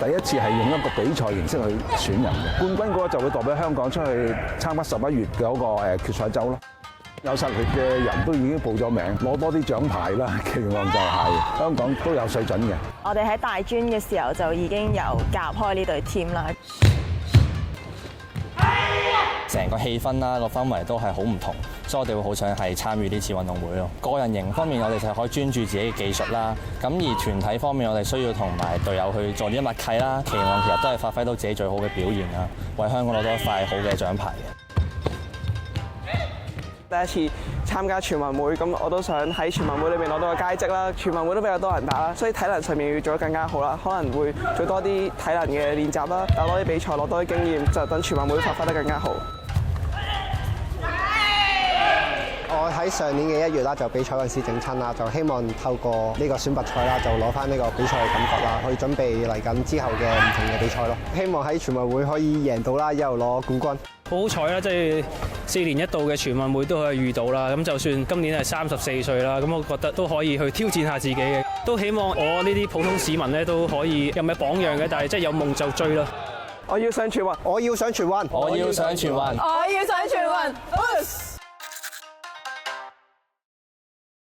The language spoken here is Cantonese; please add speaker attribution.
Speaker 1: 第一次係用一個比賽形式去選人嘅，冠軍嗰個就會代表香港出去參加11月嘅嗰個決賽周咯。有實力嘅人都已經報咗名，攞多啲獎牌啦。期望就係香港都有水準嘅。
Speaker 2: 我哋喺大專嘅時候就已經有夾開呢隊 team 啦。
Speaker 3: 成個氣氛啦，個氛圍都係好唔同，所以我哋會好想係參與呢次運動會咯。個人型方面，我哋就係可以專注自己嘅技術啦。咁而團體方面，我哋需要同埋隊友去做啲默契啦。期望其實都係發揮到自己最好嘅表現啦，為香港攞到一塊好嘅獎牌嘅。
Speaker 4: 第一次參加全運會，咁我都想喺全運會裏面攞到個佳績啦。全運會都比較多人打啦，所以體能上面要做得更加好啦。可能會做多啲體能嘅練習啦，打多啲比賽，攞多啲經驗，就等全運會發揮得更加好。
Speaker 5: 我喺上年嘅1月啦，就比賽嗰陣時整親啦，就希望透過呢個選拔賽啦，就攞翻呢個比賽嘅感覺啦，去準備嚟緊之後嘅唔同嘅比賽咯。希望喺全運會可以贏到啦，一路攞冠軍。
Speaker 6: 好彩啦，即係4年一度嘅全運會都可以遇到啦。咁就算今年係34歲啦，咁我覺得都可以去挑戰下自己嘅。都希望我呢啲普通市民咧都可以有咩榜樣嘅，但係即係有夢就追啦。
Speaker 4: 我要上全運，
Speaker 5: 我要上全運，
Speaker 3: 我要上全運，
Speaker 2: 我要上全運。